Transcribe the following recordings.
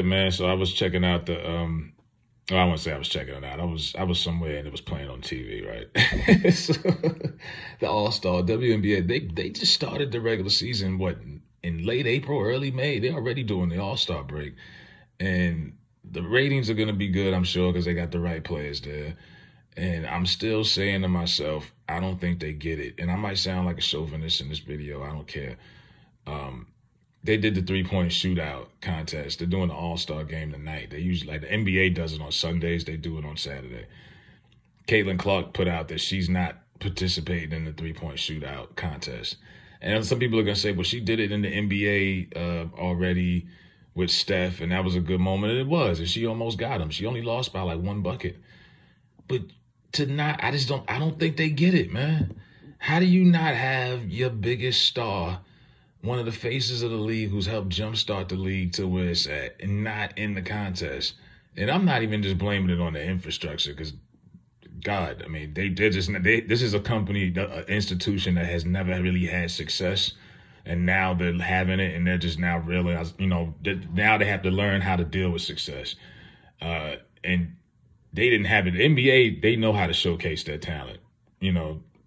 Man, so I was checking out the well, I wouldn't say I was checking it out. I was somewhere and it was playing on TV, right? So, the All Star WNBA, they just started the regular season in late April, early May. They're already doing the All Star break, and the ratings are gonna be good, I'm sure, because they got the right players there. And I'm still saying to myself, I don't think they get it. And I might sound like a chauvinist in this video. I don't care. They did the three-point shootout contest. They're doing the All-Star game tonight. They usually, like the NBA does it on Sundays. They do it on Saturday. Caitlin Clark put out that she's not participating in the three-point shootout contest. And some people are going to say, well, she did it in the NBA already with Steph, and that was a good moment. And it was, and she almost got him. She only lost by like one bucket. But I don't think they get it, man. How do you not have your biggest star, one of the faces of the league who's helped jumpstart the league to where it's at, and not in the contest? And I'm not even just blaming it on the infrastructure, because, God, I mean, this is a company, an institution that has never really had success, and now they're having it, and they're just now realizing, now they have to learn how to deal with success. And they didn't have it. The NBA, they know how to showcase their talent.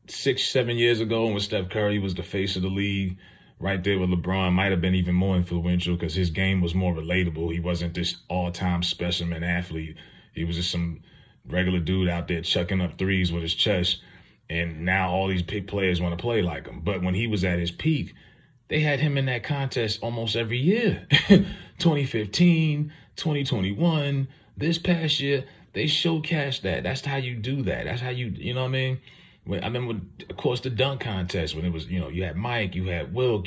6, 7 years ago, when Steph Curry was the face of the league, right there with LeBron, might have been even more influential because his game was more relatable. He wasn't this all-time specimen athlete. He was just some regular dude out there chucking up threes with his chest. And now all these big players want to play like him. But when he was at his peak, they had him in that contest almost every year. 2015, 2021, this past year, they showcased that. That's how you do that. That's how you know what I mean? I remember, of course, the dunk contest when it was, you had Mike, you had Wilk,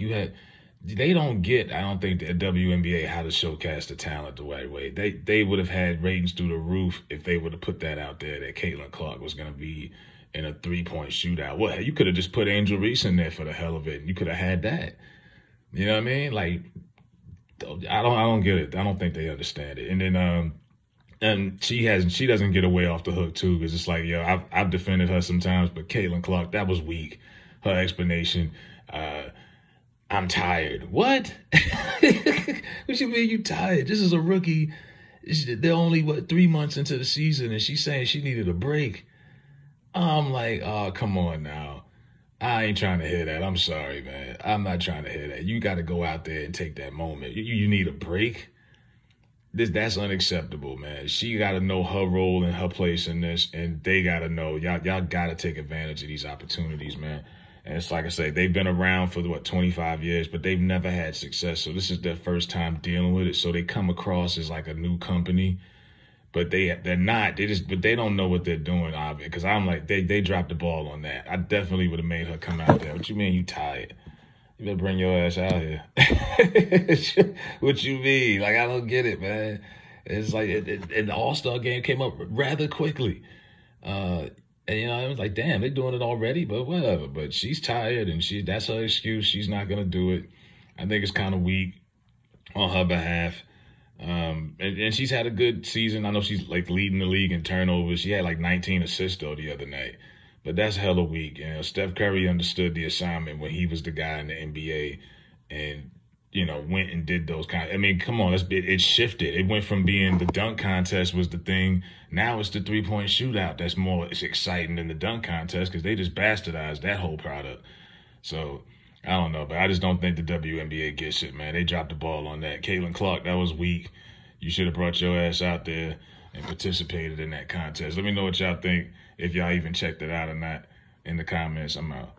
they don't get, I don't think, the WNBA how to showcase the talent the right way. They would have had ratings through the roof if they would have put that out there, that Caitlin Clark was going to be in a three-point shootout. Well, you could have just put Angel Reese in there for the hell of it. You could have had that. You know what I mean? Like, I don't get it. I don't think they understand it. And then, and she doesn't get away off the hook too, because it's like, I've defended her sometimes, but Caitlin Clark, that was weak. Her explanation, I'm tired. What? What you mean you tired? This is a rookie. They're only 3 months into the season, and she's saying she needed a break. I'm like, oh, come on now. I ain't trying to hear that. I'm sorry, man. I'm not trying to hear that. You got to go out there and take that moment. You need a break. That's unacceptable, man. She got to know her role and her place in this, and they got to know, y'all got to take advantage of these opportunities, man. And it's like I say, they've been around for, 25 years, but they've never had success. So this is their first time dealing with it. So they come across as like a new company, but they're not. But they don't know what they're doing, obviously. Because I'm like, they dropped the ball on that. I definitely would have made her come out there. What you mean you tired? You better bring your ass out here. What you mean? Like, I don't get it, man. It's like, and the All-Star game came up rather quickly. And, I was like, damn, they're doing it already, but whatever. But she's tired, and that's her excuse. She's not going to do it. I think it's kind of weak on her behalf. And she's had a good season. I know she's, like, leading the league in turnovers. She had, like, 19 assists, though, the other night. But that's hella weak. Steph Curry understood the assignment when he was the guy in the NBA and, went and did those I mean, come on, it shifted. It went from being the dunk contest was the thing. Now it's the three-point shootout that's more exciting than the dunk contest because they just bastardized that whole product. So, I don't know, but I just don't think the WNBA gets it, man. They dropped the ball on that. Caitlin Clark, that was weak. You should have brought your ass out there and participated in that contest. Let me know what y'all think, if y'all even checked it out or not, in the comments. I'm out.